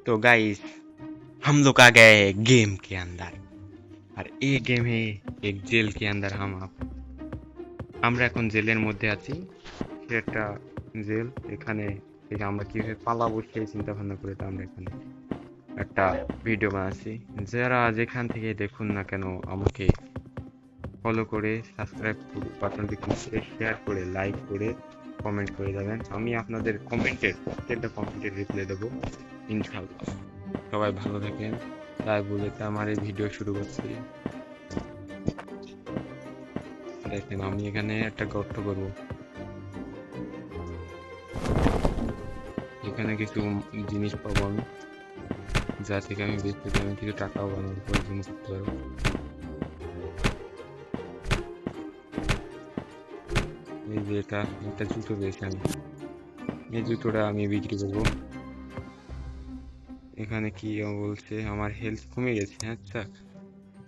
तो गाइस हम लोग आ गए हैं गेम के अंदर और ये गेम है एक जेल के अंदर আমরা এখন জেলের মধ্যে আছি সে একটা জেল এখানে থেকে আমরা কিভাবে পালাবো সেই চিন্তা ভাবনা করে তো আমরা এখানে একটা ভিডিও বানাচ্ছি যারা যেখান থেকে দেখুন না কেন আমাকে ফলো করে সাবস্ক্রাইব বাটনটি ক্লিক করে শেয়ার করে লাইক করে কমেন্ট করে যাবেন আমি আপনাদের প্রত্যেকটা কমেন্টের রিপ্লাই দেবো ইনশাআল্লাহ সবাই ভালো থাকেন তাই বলে আমার এই ভিডিও শুরু করছি দেখেন আমি এখানে একটা গর্ত করব এখানে কিছু জিনিস পাবো আমি যা থেকে আমি বেচতে আমি কিছু টাকাও বানাবো উপার্জন করতে পারবো এই যে একটা জুতো পেয়েছি আমি এই জুতোটা আমি বিক্রি করবো এখানে কি বলছে আমার হেলথ কমে গেছে আচ্ছা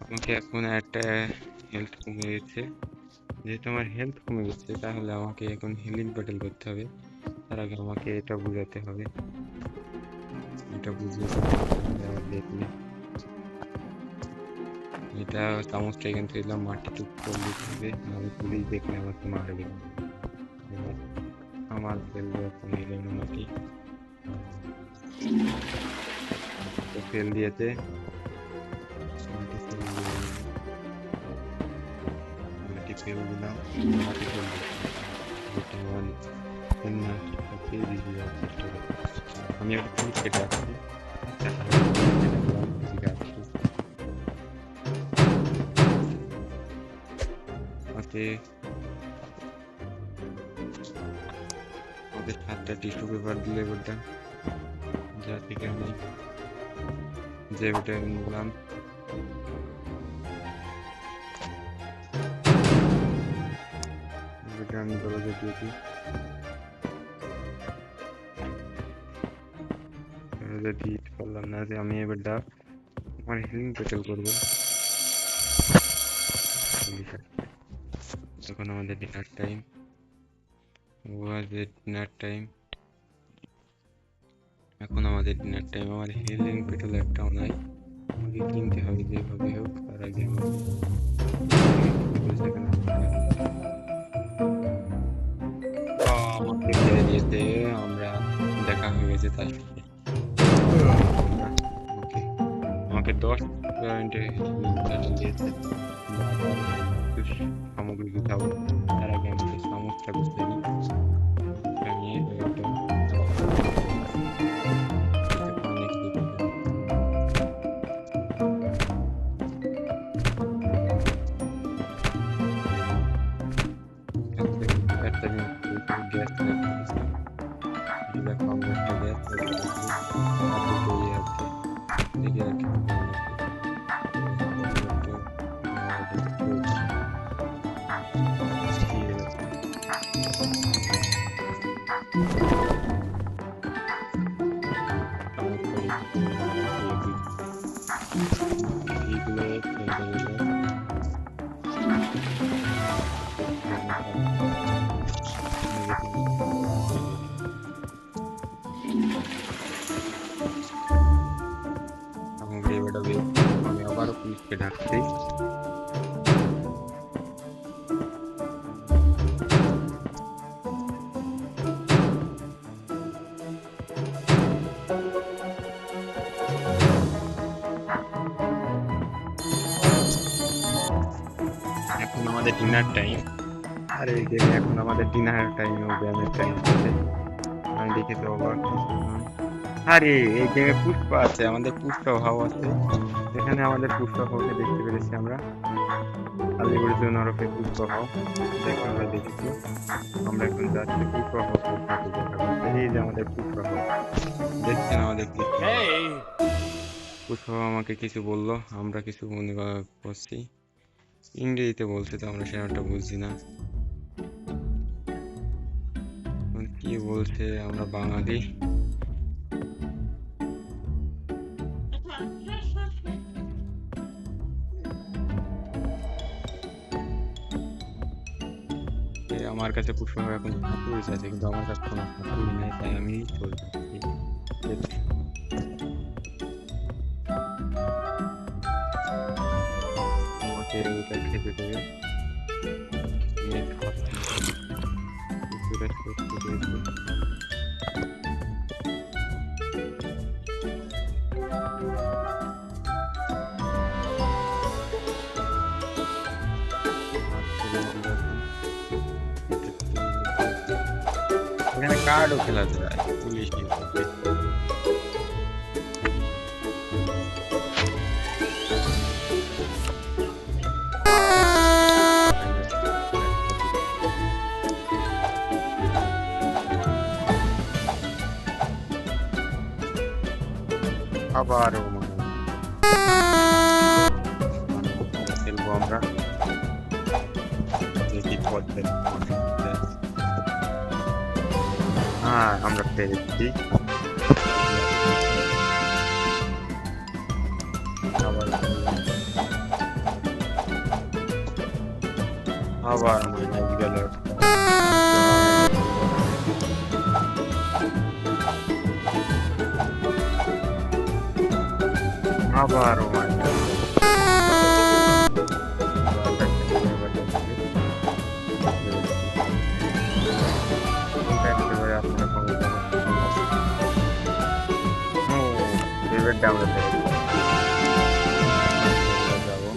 আমাকে এখন একটা হেলথ কমে গেছে যেহেতু আমার হেলথ কমে গেছে তাহলে আমাকে এখন হিলিং ব্যাটেল করতে হবে তার আগে আমাকে এটা বুঝাতে হবে এটা বুঝিয়ে দেখলে এটা চামচটা এখান থেকে মাটিতে দিতে হবে আমি পুলিশ দেখলে আমাকে মারবে আমার ফেলবে এখন এলো মাটি ফেল দিয়েছে মাটি ফেল দিলাম মাটি ফেল আমি একটা ফুল কেটে আসছি ওকে 7টা টিস্যু পেপার দিলে বলটা যা থেকে আমি যে ওটা নিলাম আমি দরজা দিয়েছি দরজা দিয়ে পারলাম না যে আমি এবারটা আমার হিলিং পেটেল করবো তখন আমাদের ডিনার টাইম এখন আমাদের ডিনার টাইম আমার হিলিং পেটেল একটাও নাই আমাকে কিনতে হবে যেভাবে হোক তার আগে আমাকে ছেড়ে দিয়েছে আমরা দেখা হয়ে গেছে তার সাথে আমাকে 10 পয়েন্টে দিয়েছে সামগ্রী গুছাবো তার আগে আমি চামচটা গুছিয়ে নিই আমি আবারও পুলিশকে ডাকছি এখন আমাদের ডিনার টাইম আরে এখন আমাদের ডিনার টাইম ও ব্যায়ামের টাইম আছে আমি দেখে তো অবাক আরে এই গেমে পুষ্পা আছে আমাদের পুষ্পা ভাও আছে এখানে আমাদের পুষ্পা ভাওকে দেখতে পেরেছি আমরা আলিগড় জোন ওরফে পুষ্পা ভাও দেখে আমরা দেখেছি আমরা এখন যাচ্ছি পুষ্পা ভাও সাথে দেখা করতে এই যে আমাদের পুষ্পা ভাও দেখছেন আমাদের পুষ্পা ভাও আমাকে কিছু বললো আমরা কিছু মনে করছি ইংরেজিতে বলছে তো আমরা সেটা বুঝছি না কি বলছে আমরা বাঙালি আমার কাছে পুষ্পা ভাও এখন হাতুড়ি আছে কিন্তু আমার কাছে কোনো হাতুড়ি নেই তাই আমি চলছি সে ওটা খেতে দেবে। আমি খাচ্ছি, কিছুটা সত্যি পেয়েছি। এখানে কার্ডও খেলা যায় পুলিশ। আবারও খেলবো আমরা, দেখি পথে। হ্যাঁ আমরা পেরেছি। আবার আবার মাইনাস গেল। আবারও মাইনাস। যাবো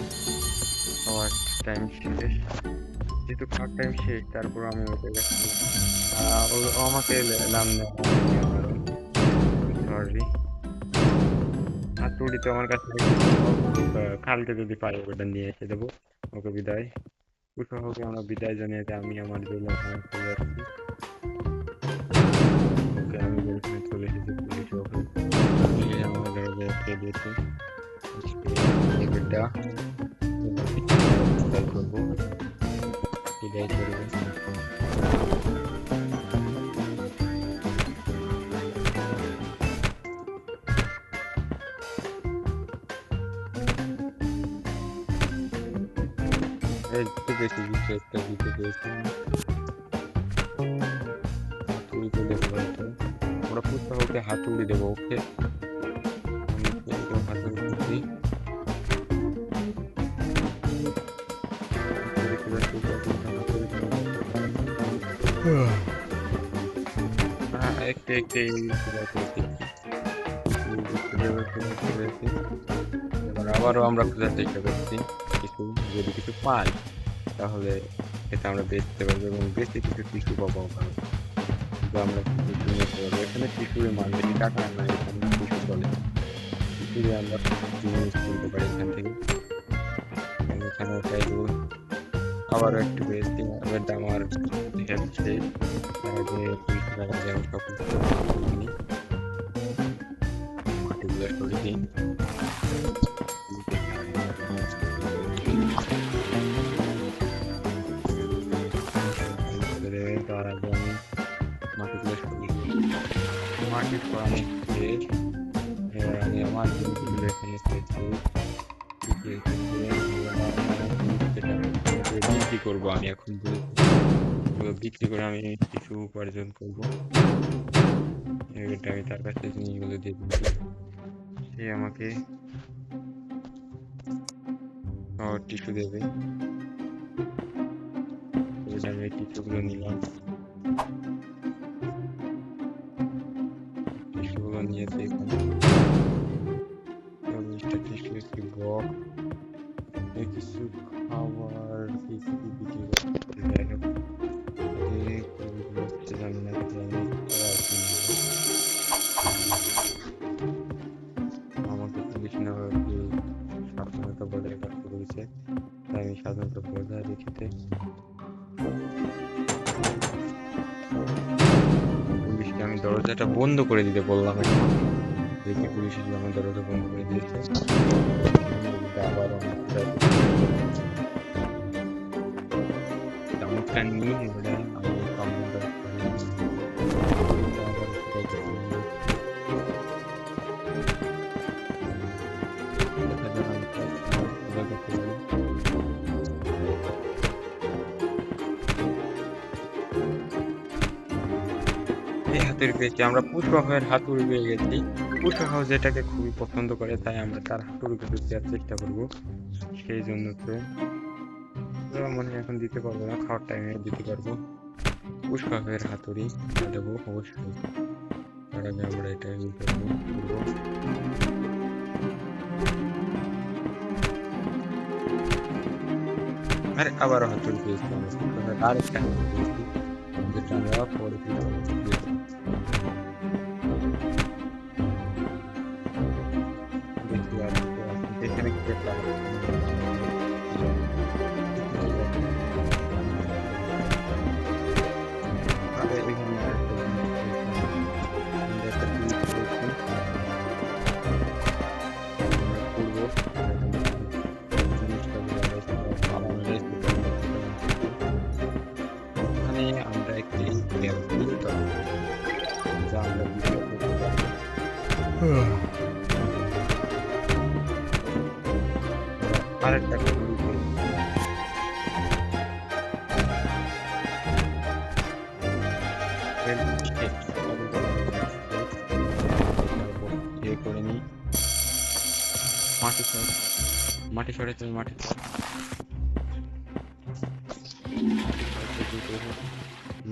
আমার টাইম শেষ, যেহেতু খাওয়ার টাইম শেষ তারপর আমি ওকে যাচ্ছি। ও আমাকে নাম সরি, হাতুড়ি তো আমার কাছে কালকে যদি পাই ওটা নিয়ে এসে দেবো। ওকে বিদায়, কুশাহকে আমরা বিদায় জানিয়ে আমি আমার জন্য চলে যাচ্ছি। ওকে আমি চলে এসেছি, পুলিশ আমার দরজা আটকে দিয়েছে। এটা করবো, বিদায় করবো। একটু বেশি কিছু একটা দিতে পেরেছি, হাতুড়ি তো দেবো হয়তো। আমরা কুশাহকে হাতুড়ি দেবো। ওকে হাতুড়ি দিচ্ছি। একটু একটু এবার আবারও আমরা খোঁজার চেষ্টা করছি, কিছু যদি কিছু পাই তাহলে এটা আমরা বেচতে পারবো এবং বেশি কিছু টিস্যু পাবো। আমরা টিস্যু নিতে পারবো। এখানে টিস্যুর মান বেশি টাকা না, এখানে টিস্যু চলে। টিস্যু আমরা জিনিস কিনতে পারি এখান থেকে। এখানে ওটাই দেবো। আবারও একটু বেশি এবার আমার হেল্প শেষ, পুলিশ টাকা দিয়ে আমি সব কিছু কিনি। মাটিগুলো সরে দিই। তার আগে আমি মাটিগুলো সরিয়ে দিই। মাটির পর শেষ। এবার আমি আমার জিনিসগুলো এখানে ফেলছি, বিক্রি করবো। আমি এখন বিক্রি করে আমি কিছু উপার্জন করবো। এটা আমি তার কাছে জিনিসগুলো দিয়ে দিচ্ছি, সে আমাকে টিস্যু দেবে। আমি টিস্যুগুলো নিলাম, টিস্যুগুলো নিয়েছি এখানে। টিস্যু একটি বক্স, কিছু খাবার কিছু বিক্রি করতে যাই হোক আমাকে পুলিশ স্বাধীনতা বজায় রাখতে বলেছে, তাই আমি স্বাধীনতা বজায় রেখেতে পুলিশকে আমি দরজাটা বন্ধ করে দিতে বললাম। এখন দেখি পুলিশ আমার দরজা বন্ধ করে দিয়েছে। আবার চমৎকার নিয়ে এবারে আমি কম্পিউটার হাতুড়ি পেয়েছি। আমরা কুশাহের হাতুড়ি পেয়ে গেছি। কুশাহ যেটাকে খুবই পছন্দ করে, তাই আমরা তার হাতুড়ি দেওয়ার চেষ্টা করবো। সেই জন্য তো মনে হয় এখন দিতে পারবো না, খাওয়ার টাইমে দিতে পারবো। পুষ্পাকের হাতুড়ি দেবো অবশ্যই, তার আগে আমরা এটা ইয়ে করবো। আরে আবারও হাতুড়ি পেয়েছি আমরা, পুষ্পাকের আরেকটা হাতুড়ি পেয়েছি, যেটা আমরা পরে দেখি আর এখানে কি আমরা একটি যা আমরা আরেকটা করে নি মাটি সরে তুমি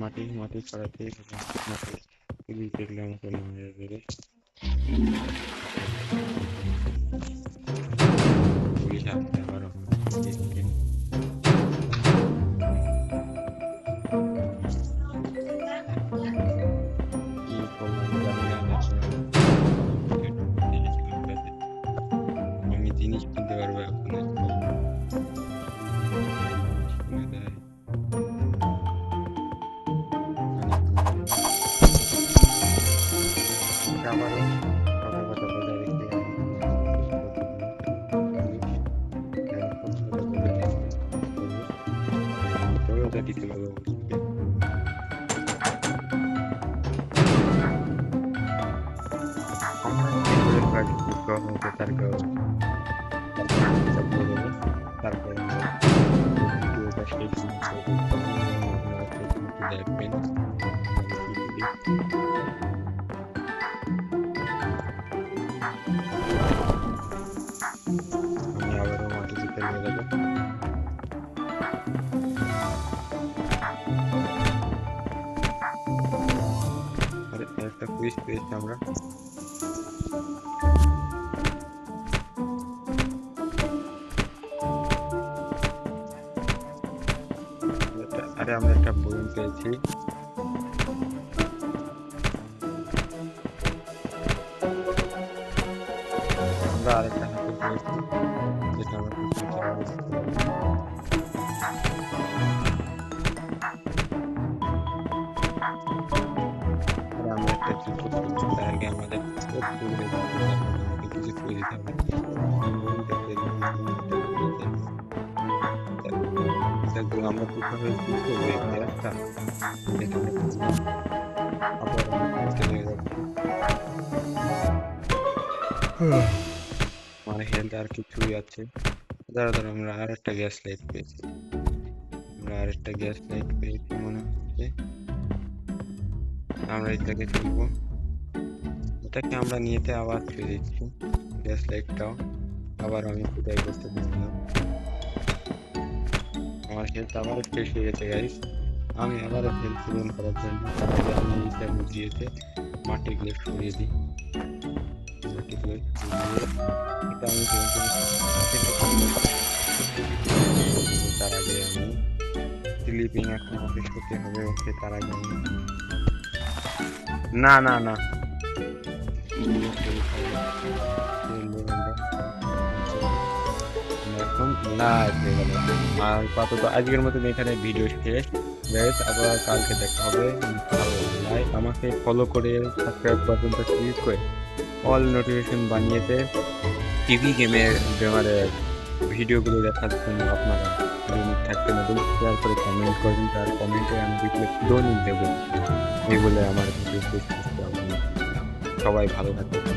মাটি মাটি সরাতে দেখলে আমাকে মনে হবে আমি জিনিস কিনতে পারবো এখন দিতে পারবো। তারপর ভিডিওটা শেষ দেখবেন। আমি আবারও মাটি দিতে নিয়ে যাবো। একটা কুইজ পেয়েছি আমরা, আরে আমরা একটা বই পেয়েছি। আমরা আরেকটা হাতে পেয়েছি, যেটা আমরা আমাদের কিছু তৈরি হবে। আমরা কোথাও একটা আমার হেলথ আর কিছুই আছে। দাঁড়া আমরা আর একটা গ্যাস লাইট পেয়েছি, মনে হচ্ছে। আমরা এটাকে তুলবো, এটাকে আমরা নিয়েতে আবার ফিরে দিচ্ছি গ্যাস লাইটটাও। আবার আমি কোথায় করতে দিচ্ছিলাম, আমার হেলথ আবারও শেষ হয়ে গেছে গাইস। আমি আবারও হেলথ পূরণ করার জন্য আমি এইটা বুঝিয়েতে মাটিগুলো সরিয়ে দিই। তার আগে আমি স্লিপিং এখন অফিস করতে হবে, ওকে তার আগে আমি না এখন লাইভ হয়ে গেল। আর আপাতত আজকের মতন এখানে ভিডিও শেষ গাইস, আবার কালকে দেখা হবে। লাইক আমাকে ফলো করে সাবস্ক্রাইব বাটনটা ক্লিক করে অল নোটিফিকেশন বানিয়েতে টিভি গেমের ভিডিওগুলো দেখার জন্য আপনারা থাকতে নতুন শেয়ার করে কমেন্ট করবেন, তার কমেন্টে আমি রিপ্লাই দৈনিক দেবো। এই বলে আমার ভিডিও শেষ করতে হবে। সবাই ভালো থাকবে।